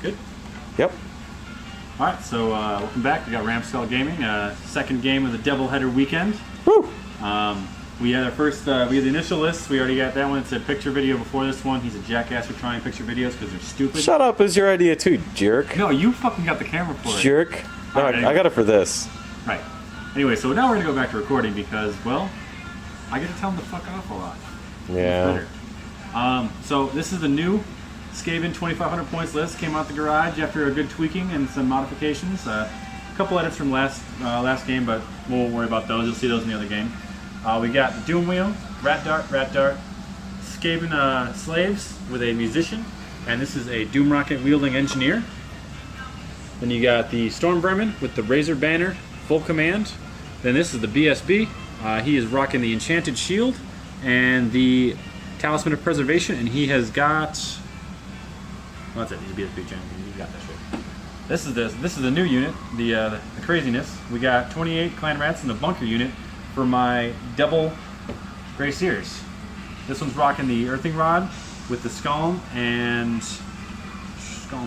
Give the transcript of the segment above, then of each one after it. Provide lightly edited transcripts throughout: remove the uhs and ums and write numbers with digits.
Good? Yep. Alright, so welcome back. We got Ramskull Gaming, second game of the doubleheader weekend. Woo! We had our first, we had the initial list. We already got that one. It said picture video before this one. He's a jackass for trying picture videos because they're stupid. Shut up, it was your idea too, jerk. No, you fucking got the camera for it. Jerk. No, Right, I got it for this. Right. Anyway, so now we're going to go back to recording because, well, I get to tell him to fuck off a lot. Yeah. So this is the new Skaven 2,500 points list. Came out the garage after a good tweaking and some modifications. A couple edits from last game, but we won't worry about those. You'll see those in the other game. We got the Doom Wheel, Rat Dart, Skaven slaves with a musician, and this is a Doom Rocket wielding engineer. Then you got the Storm Vermin with the Razor Banner, full command. Then this is the BSB. He is rocking the Enchanted Shield and the Talisman of Preservation, and he has got. Well, that's it. He's a BSB champion. You got that shit. This is the new unit, the craziness. We got 28 clan rats in the bunker unit for my double Grey Seers. This one's rocking the Earthing Rod with the Skull and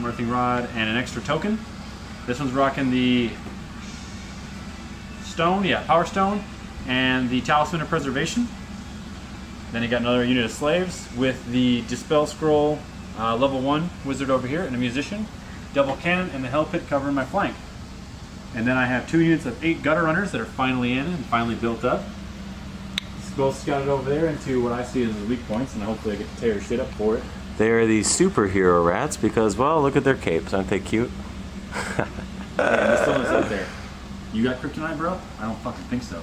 Earthing Rod and an extra token. This one's rocking the Stone, Power Stone, and the Talisman of Preservation. Then you got another unit of slaves with the Dispel Scroll level 1 wizard over here and a musician, double cannon, and the Hell Pit covering my flank. And then I have 2 units of 8 gutter runners that are finally in and finally built up. Both scouted over there into what I see as the weak points, and hopefully I get to tear shit up for it. They are these superhero rats because, well, look at their capes. Aren't they cute? Yeah, still is out there. You got kryptonite, bro? I don't fucking think so.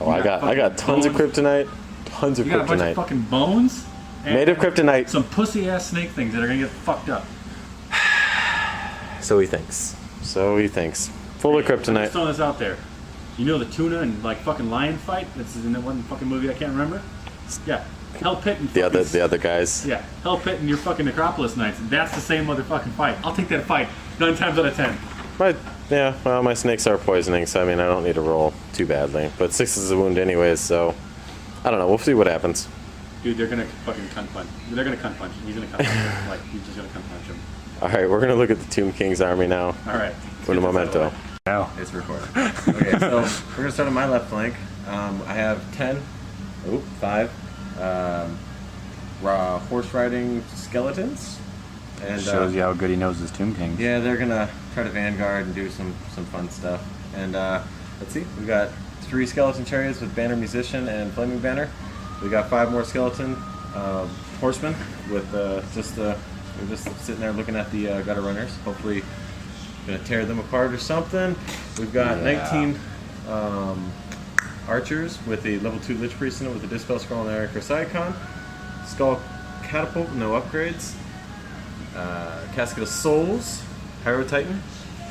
Oh, I got tons of kryptonite. Tons of kryptonite. You got a bunch of fucking bones? Made of kryptonite. Some pussy-ass snake things that are gonna get fucked up. So he thinks. So he thinks. Full of kryptonite. I'm just throwing this out there. You know the tuna and like fucking lion fight that's in that one fucking movie I can't remember? Yeah. Hell Pit and the other guys. Yeah. Hell Pit and your fucking Necropolis Knights. That's the same motherfucking fight. I'll take that fight 9 times out of 10. But yeah, well, my snakes are poisoning, so I mean I don't need to roll too badly. But 6 is a wound anyways, so I don't know. We'll see what happens. Dude, they're gonna fucking cunt punch. They're gonna cunt punch. He's gonna cunt punch him. Like he's just gonna cunt punch him. All right, we're gonna look at the Tomb King's army now. All right. Un momento. Now it's recording. Okay, so we're gonna start on my left flank. I have 5 raw horse riding skeletons, and shows you how good he knows his Tomb King. Yeah, they're gonna try to vanguard and do some fun stuff. And let's see, we got 3 skeleton chariots with banner musician and flaming banner. We got 5 more skeleton horsemen with we're just sitting there looking at the gutter runners. Hopefully. Gonna tear them apart or something. We've got 19 archers with a level 2 Lich Priest in it with a Dispel Scroll and Eric Icon. Skull Catapult, no upgrades. Casket of Souls, Pyro Titan.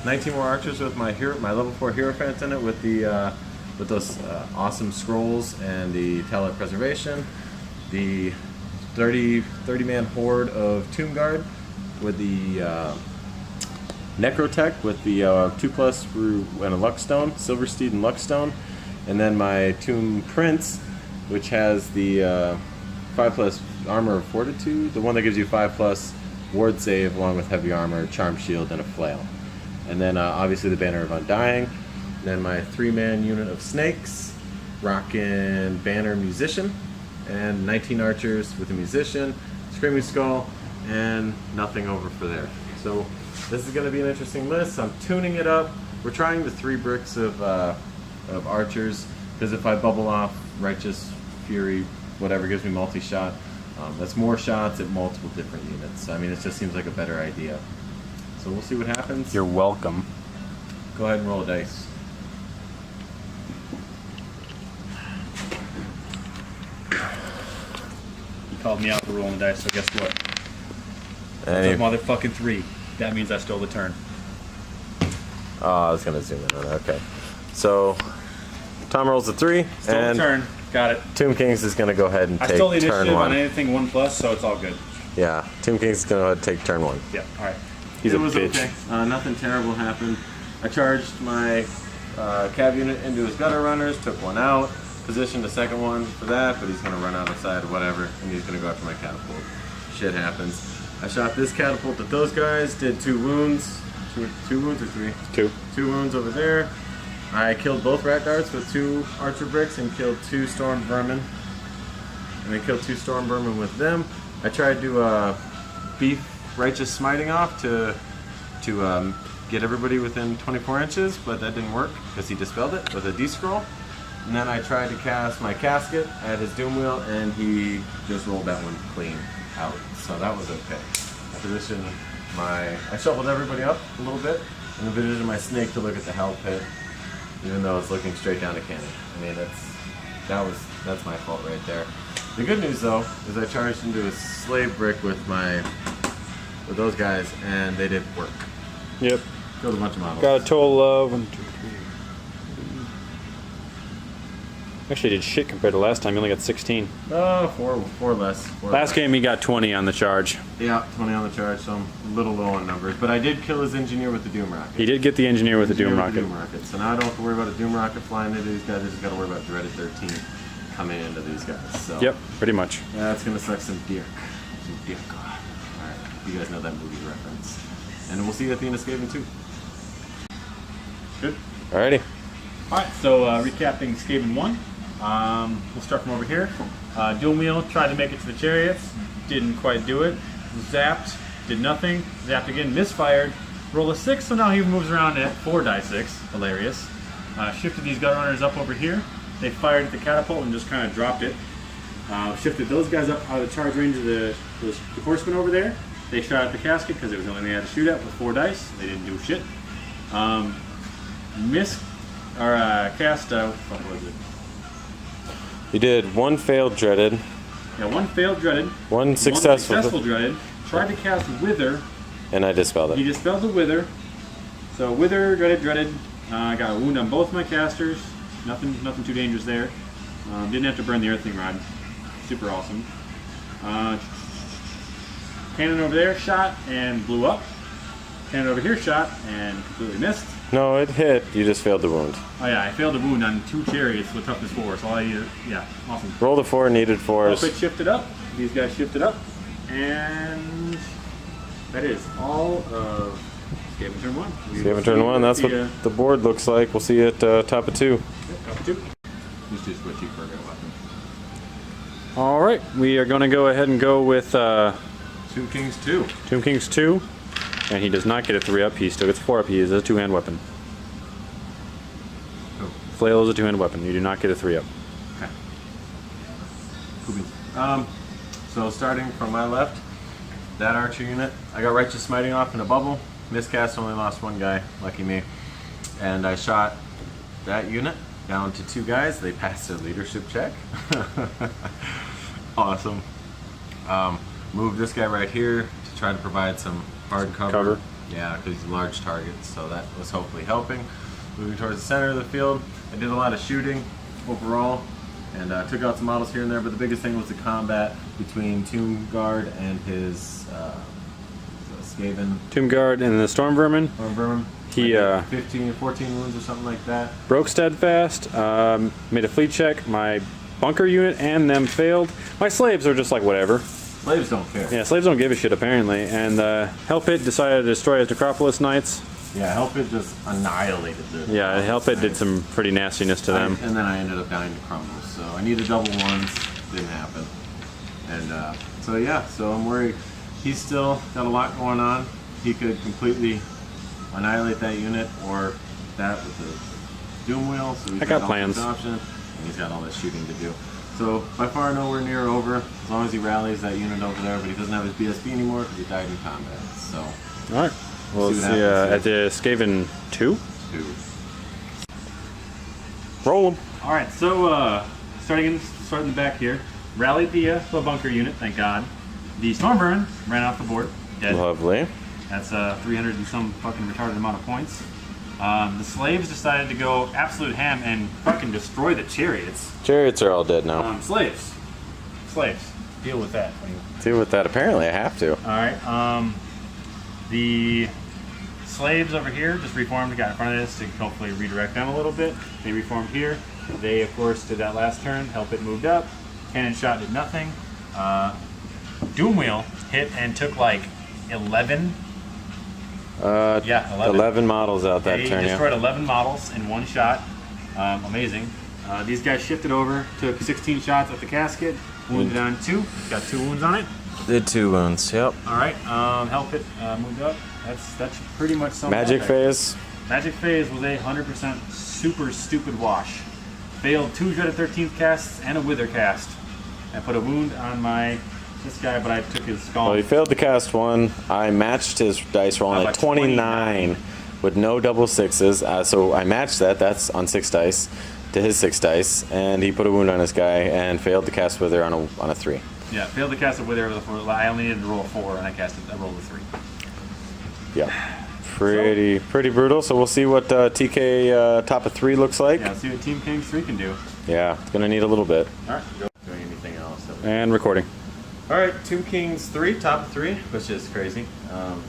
19 more archers with my level 4 Hierophant in it with the with those awesome scrolls and the Talent Preservation. The 30-man horde of Tomb Guard with the Necrotech with the 2+ and a Luckstone, Silver Steed and Luckstone, and then my Tomb Prince, which has the 5+ Armor of Fortitude, the one that gives you 5+ Ward Save along with Heavy Armor, Charm Shield, and a Flail. And then obviously the Banner of Undying. And then my 3-man unit of Snakes, rockin' Banner Musician, and 19 archers with a Musician, Screaming Skull, and nothing over for there. So this is going to be an interesting list. I'm tuning it up. We're trying the 3 bricks of archers, because if I bubble off Righteous Fury, whatever, gives me multi-shot. That's more shots at multiple different units. I mean, it just seems like a better idea. So we'll see what happens. You're welcome. Go ahead and roll a dice. He called me out for rolling the dice, so guess what? Any... It's a motherfucking 3. That means I stole the turn. Oh, I was gonna zoom in on that. Okay. So Tom rolls a 3, Stole and the turn. Got it. Tomb Kings is gonna go ahead and I take stole the turn initiative 1. on anything 1+, so it's all good. Yeah, Tomb Kings is gonna go ahead and take turn 1. Yeah, alright. He's it a was bitch. Okay. Nothing terrible happened. I charged my cav unit into his gutter runners, took one out, positioned the second one for that, but he's going to run out of the side or whatever, and he's going to go after my catapult. shit happens. I shot this catapult at those guys, did 2 wounds. Two wounds or 3? 2. 2 wounds over there. I killed both rat darts with 2 archer bricks and killed 2 storm vermin. And I killed 2 storm vermin with them. I tried to beef righteous smiting off to get everybody within 24 inches, but that didn't work because he dispelled it with a D-scroll. And then I tried to cast my casket at his doom wheel, and he just rolled that one clean out. So that was okay. I shuffled everybody up a little bit, and then positioned my snake to look at the hell pit, even though it's looking straight down to cannon. I mean, that's my fault right there. The good news though is I charged into a slave brick with those guys, and they did work. Yep. Killed a bunch of models. Got a total of 1, 2, 3. Actually, did shit compared to last time. You only got 16. Four less. Last game he got 20 on the charge. Yeah, 20 on the charge, so I'm a little low on numbers. But I did kill his engineer with the Doom Rocket. He did get the engineer with the Doom Rocket. So now I don't have to worry about a Doom Rocket flying into these guys. I just got to worry about Dreaded 13 coming into these guys. So Yep, pretty much. that's going to suck some dick. Alright, you guys know that movie reference. And we'll see you at the end of Skaven 2. Good? Alrighty. Alright, so recapping Skaven 1. We'll start from over here. Doom wheel, tried to make it to the chariots. Didn't quite do it. Zapped, did nothing. Zapped again, misfired. Roll a 6, so now he moves around at 4d6. Hilarious. Shifted these gut runners up over here. They fired at the catapult and just kind of dropped it. Shifted those guys up out of the charge range of the horsemen over there. They shot at the casket because it was the only thing they had to shoot at with 4 dice. They didn't do shit. Cast, what was it? You did 1 failed dreaded. Yeah, 1 failed dreaded. 1 successful. 1 successful dreaded. Tried to cast wither. And I dispelled He it. dispelled the wither. So wither, dreaded. I got a wound on both my casters. Nothing too dangerous there. Didn't have to burn the earthing rod. Super awesome. Cannon over there shot and blew up. Cannon over here shot and completely missed. No, it hit. You just failed the wound. Oh yeah, I failed a wound on 2 chariots with toughness 4. So yeah, awesome. Rolled a 4, needed 4s. Quick shifted up. These guys shifted up, and that is all of Skaven turn 1. Skaven turn 1. That's what the board looks like. We'll see you at top of 2. Top of 2. Just do switchy for a good weapon. All right, we are going to go ahead and go with Tomb Kings 2. Tomb Kings 2, and he does not get a 3-up. He still gets 4-up. He is a 2-hand weapon. Oh. Flail is a 2-hand weapon. You do not get a 3-up. Okay. Cool beans. So starting from my left, that archer unit, I got Righteous Smiting off in a bubble. Miscast, only lost 1 guy, lucky me. And I shot that unit down to 2 guys. They passed their leadership check. Awesome. Moved this guy right here to try to provide some hard cover. Yeah, because he's a large target, so that was hopefully helping. Moving towards the center of the field, I did a lot of shooting overall, and took out some models here and there, but the biggest thing was the combat between Tomb Guard and his Skaven. Tomb Guard and the Storm Vermin. He 15 or 14 wounds or something like that. broke steadfast, made a fleet check. My bunker unit and them failed. My slaves are just like whatever. Slaves don't care. Yeah, slaves don't give a shit apparently. And Hell Pit decided to destroy his Necropolis Knights. Yeah, Hellpit just annihilated them. Yeah, Hell Pit did some pretty nastiness to them. And then I ended up dying to crumbles. So I needed double ones, didn't happen. And so yeah, so I'm worried. He's still got a lot going on. He could completely annihilate that unit or that with the Doom Wheel. So he's I got plans. Option, and he's got all this shooting to do. So by far nowhere near over, as long as he rallies that unit over there, but he doesn't have his BSB anymore because he died in combat. So Alright, we'll see at the Skaven 2. 2. Roll them. Alright, so starting in the back here, rallied the bunker unit, thank God. The Stormburn ran off the board, dead. Lovely. That's 300 and some fucking retarded amount of points. The slaves decided to go absolute ham and fucking destroy the chariots. Chariots are all dead now. Slaves, deal with that. Deal with that. Apparently I have to. Alright, the slaves over here just reformed, got in front of this to hopefully redirect them a little bit. They reformed here. They, of course, did that last turn. Help it moved up. Cannon shot did nothing. Doom Wheel hit and took like 11. 11 models out that He turn, destroyed 11 models in one shot. Amazing. These guys shifted over, took 16 shots at the casket, wounded on 2. Got 2 wounds on it. Did 2 wounds, yep. All right, help it moved up. That's pretty much something. Magic phase. Magic phase was a 100% super stupid wash. Failed 2 dreaded 13th casts and a wither cast. I put a wound on this guy, but I took his skull. Well, he failed to cast 1. I matched his dice roll at 29 with no double 6s. So I matched that. That's on 6 dice to his 6 dice, and he put a wound on his guy and failed to cast wither on a 3. Yeah, failed to cast a wither with a 4. I only needed to roll a 4, and I rolled a 3. Yeah. Pretty brutal. So we'll see what TK top of 3 looks like. Yeah, let's see what Team Kings 3 can do. Yeah, it's gonna need a little bit. All right, go. Doing anything else? And recording. All right, Tomb Kings 3, top of 3, which is crazy.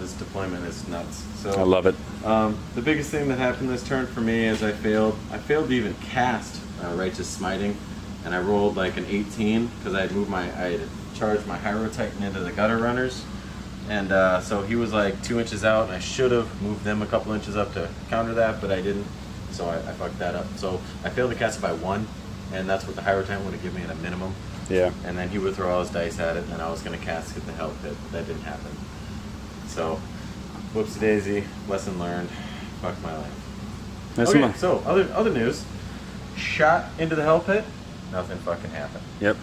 This deployment is nuts. So I love it. The biggest thing that happened this turn for me is I failed to even cast Righteous Smiting, and I rolled like an 18 because I had charged my Hyro Titan into the gutter runners, and so he was like 2 inches out, and I should have moved them a couple inches up to counter that, but I didn't, so I fucked that up. So I failed to cast it by 1, and that's what the Hyro Titan would have given me at a minimum. Yeah. And then he would throw all his dice at it, and I was going to cast it the hell pit, but that didn't happen. So, whoopsie daisy, lesson learned. Fuck my life. Okay, so other news. Shot into the hell pit, nothing fucking happened. Yep.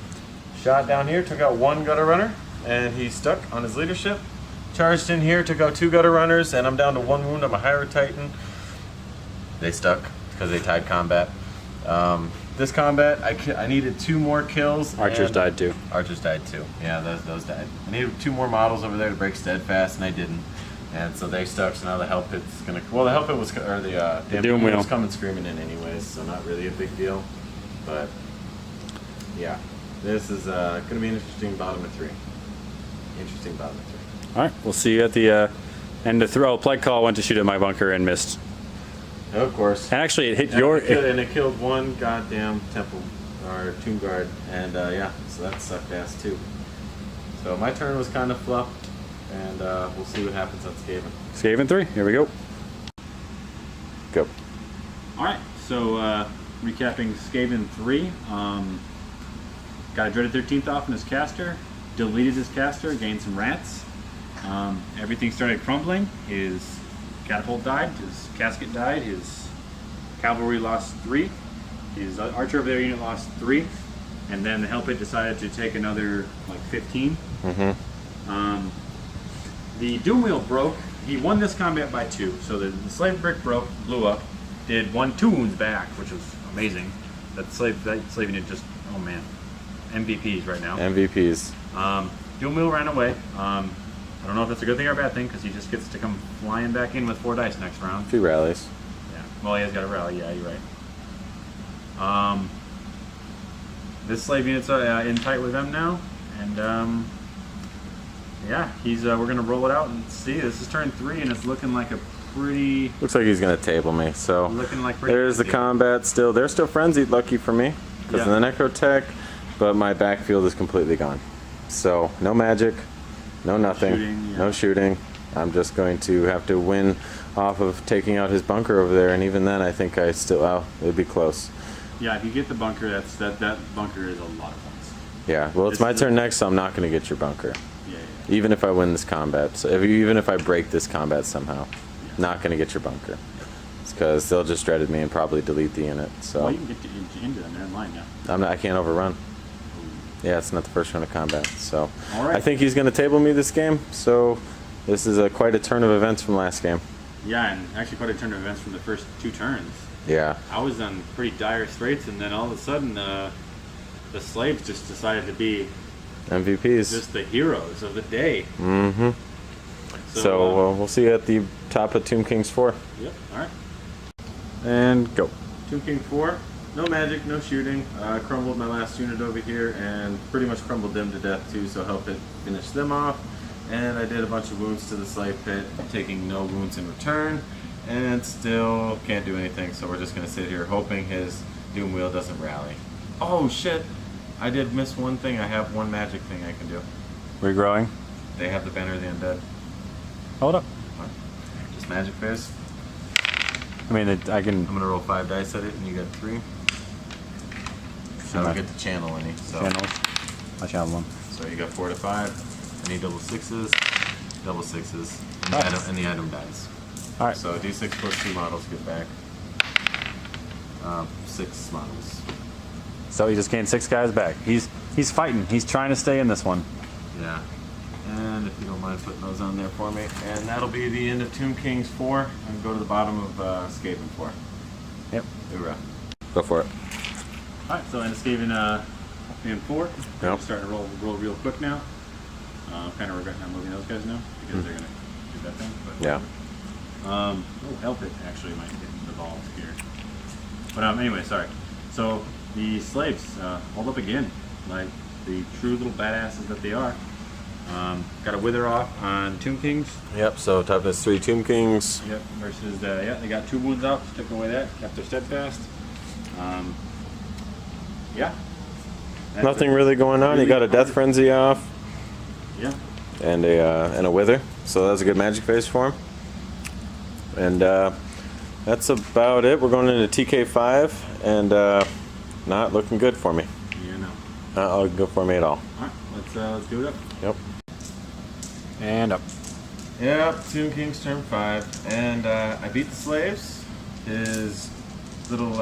Shot down here, took out 1 gutter runner, and he stuck on his leadership. Charged in here, took out 2 gutter runners, and I'm down to 1 wound on my Hyro Titan. They stuck because they tied combat. This combat, I needed 2 more kills. Archers died too. Archers died too. Yeah, those died. I needed 2 more models over there to break steadfast, and I didn't. And so they stuck. So now the hell pit's gonna. Well, the hell pit was, or the Doom Wheel was coming screaming in anyways, so not really a big deal. But yeah, this is gonna be an interesting bottom of 3. Interesting bottom of 3. All right, we'll see you at the end of throw. Plague Call went to shoot at my bunker and missed. Of course. And actually, it hit and it killed 1 goddamn temple or tomb guard, and yeah, so that sucked ass too. So my turn was kind of fluffed, and we'll see what happens on Skaven. Skaven 3. Here we go. Go. All right, so recapping Skaven 3. Got a dreaded 13th off in his caster, deleted his caster, gained some rats. Everything started crumbling. His catapult died, his casket died, his cavalry lost 3, his archer over there unit lost 3, and then the hell pit decided to take another like 15. The Doom Wheel broke. He won this combat by 2, so the slave brick broke, blew up, did 2 wounds back, which was amazing. That slave unit just, oh man, MVPs right now. MVPs. Doom Wheel ran away. I don't know if that's a good thing or a bad thing, because he just gets to come flying back in with 4 dice next round. 2 rallies. Yeah. Well, he has got a rally. Yeah, you're right. This slave unit's in tight with them now, and yeah, we're gonna roll it out and see. This is turn 3, and it's looking like a pretty. Looks like he's gonna table me. So looking like pretty. There's the combat still. They're still frenzied. Lucky for me, because of the necrotech, but my backfield is completely gone. So no magic. No nothing, no shooting. I'm just going to have to win off of taking out his bunker over there, and even then I think I still, well, it'd be close. Yeah, if you get the bunker, that bunker is a lot of points. Yeah, well, it's my turn next, so I'm not going to get your bunker. Yeah. Even if I win this combat, so even if I break this combat somehow, not going to get your bunker. It's because they'll just dreaded me and probably delete the unit. So. Well, you can get into them. They're in line now. I can't overrun. Yeah, it's not the first round of combat, so all right. I think he's going to table me this game. So this is quite a turn of events from last game. Yeah, and actually quite a turn of events from the first 2 turns. Yeah. I was on pretty dire straits, and then all of a sudden, the slaves just decided to be MVPs. just the heroes of the day. Mm-hmm. So we'll see you at the top of Tomb Kings 4. Yep. All right. And go. Tomb King 4. No magic, no shooting. Crumbled my last unit over here, and pretty much crumbled them to death too, so help it finish them off. And I did a bunch of wounds to the slave pit, taking no wounds in return, and still can't do anything, so we're just going to sit here hoping his Doom Wheel doesn't rally. Oh shit! I did miss one thing. I have 1 magic thing I can do. Regrowing. They have the banner of the undead. Hold up. Just magic phase. I mean, I can. I'm gonna roll 5 dice at it, and you got 3. I don't get to channel any. So. Channel. I channel one. So you got 4 to 5. I need double sixes, and, Nice. and the item dies. All right. So D6 plus 2 models get back 6 models. So he just gained 6 guys back. He's fighting. He's trying to stay in this one. Yeah. And if you don't mind putting those on there for me, and that'll be the end of Tomb Kings 4. And go to the bottom of Skaven 4. Yep. Hoorah. Go for it. All right, so end of Skaven in 4. Yep. We're starting to roll real quick now. Kind of regret not moving those guys now because they're gonna do that thing. But Yeah. help it actually might get involved here. But anyway, sorry. So the slaves hold up again, like the true little badasses that they are. Got a wither off on Tomb Kings. Yep. So toughness 3 Tomb Kings. Yep. Versus they got 2 wounds off, just took away that, kept their steadfast. Yeah. That's Nothing it. really going on. You got a death frenzy off Yeah. and a wither. So that's a good magic phase for him. And that's about it. We're going into TK5 and not looking good for me. Yeah. No. Not looking good for me at all. All right. Let's do it up. Yep. And up. Yep, Tomb Kings turn 5. And I beat the slaves. His little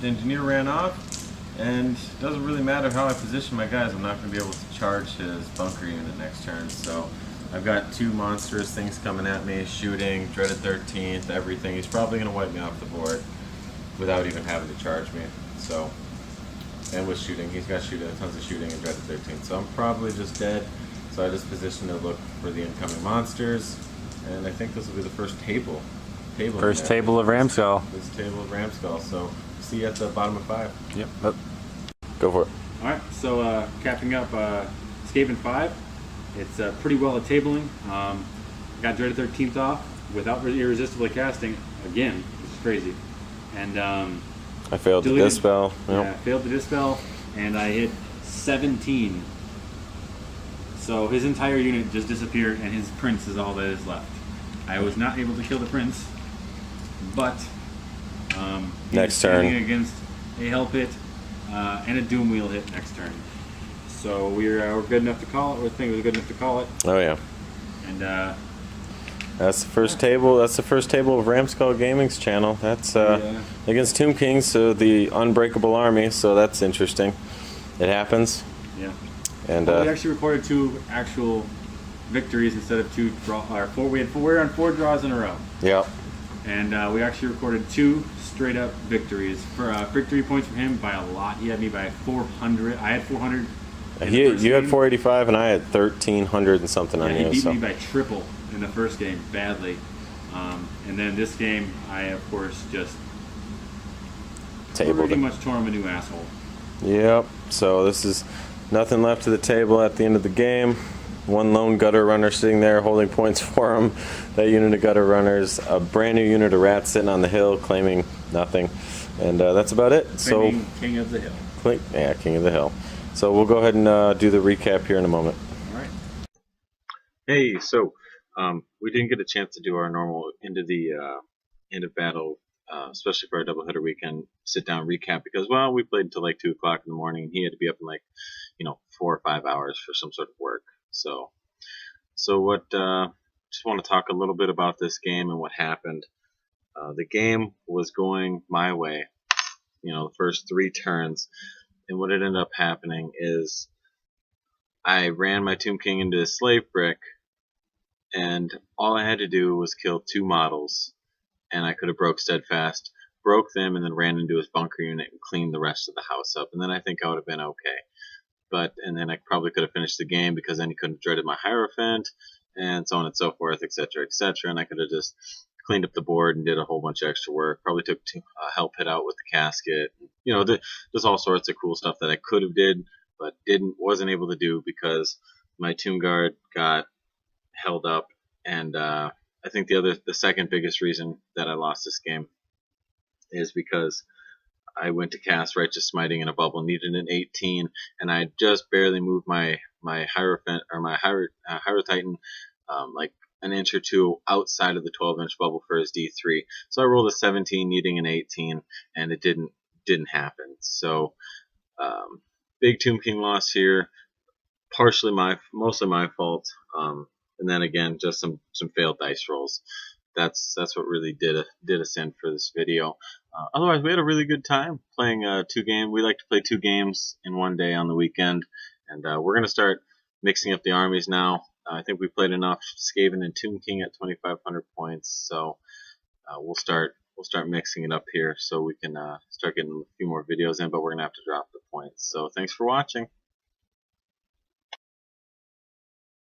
engineer ran off. And it doesn't really matter how I position my guys, I'm not going to be able to charge his bunker unit next turn. So I've got 2 monstrous things coming at me, shooting, Dreaded 13th, everything. He's probably going to wipe me off the board without even having to charge me. So, and with shooting, he's got shooting, tons of shooting and Dreaded 13th. So I'm probably just dead. So I just positioned to look for the incoming monsters. And I think this will be the first table. First table of Ramskull. This table of Ramskull. So see you at the bottom of 5. Yep. Up. Go for it. All right, so capping up Skaven 5, it's pretty well at tabling. Got Dreaded 13th off without irresistibly casting again, which is crazy. And I failed to deleted- dispel. Yep. yeah, failed to dispel, and I hit 17. So his entire unit just disappeared, and his prince is all that is left. I was not able to kill the prince, but he Next is standing turn. against a hell pit and a doom wheel hit next turn. So we're good enough to call it. We think it was good enough to call it, Oh yeah. and That's the first table. That's the first table of Ramskull Gaming's channel. That's Yeah. against Tomb Kings, so the unbreakable army. So that's interesting. It happens, yeah. and Well, we actually recorded 2 actual victories instead of 2 draw. Or 4. We were on 4 draws in a row. yeah, And we actually recorded 2 straight up victories. For victory points for him by a lot. He had me by 400. I had 400. in the first you had game. 485, and I had 1300 and something Yeah, on he you. beat So me by triple in the first game, badly. And then this game, I of course just tabled pretty it. much tore him a new asshole. Yep. So this is nothing left to the table at the end of the game. 1 lone gutter runner sitting there holding points for him. That unit of gutter runners, a brand new unit of rats sitting on the hill claiming nothing, and that's about it. Defending King of the Hill. Yeah, King of the Hill. So we'll go ahead and do the recap here in a moment. All right. Hey, so we didn't get a chance to do our normal end of battle, especially for our doubleheader weekend sit down recap because we played until like 2 o'clock in the morning. And he had to be up in 4 or 5 hours for some sort of work. So what? Just want to talk a little bit about this game and what happened. The game was going my way, the first 3 turns, and what ended up happening is I ran my Tomb King into a slave brick, and all I had to do was kill 2 models, and I could have broke Steadfast, broke them, and then ran into his bunker unit and cleaned the rest of the house up, and then I think I would have been okay. And then I probably could have finished the game because then he couldn't have dreaded my Hierophant, and so on and so forth, etc., etc., and I could have just cleaned up the board and did a whole bunch of extra work. Probably took help hit out with the casket. There's all sorts of cool stuff that I could have did, but wasn't able to do because my Tomb Guard got held up. And I think the second biggest reason that I lost this game is because I went to cast Righteous Smiting in a bubble, needed an 18, and I just barely moved my Hierophant or my Hierotitan like an inch or two outside of the 12-inch bubble for his D3. So I rolled a 17, needing an 18, and it didn't happen. So big Tomb King loss here, mostly my fault. And then again, just some failed dice rolls. That's what really did us in for this video. Otherwise, we had a really good time playing 2 games. We like to play 2 games in one day on the weekend, and we're gonna start mixing up the armies now. I think we played enough Skaven and Tomb King at 2,500 points, so we'll start mixing it up here so we can start getting a few more videos in. But we're gonna have to drop the points. So thanks for watching.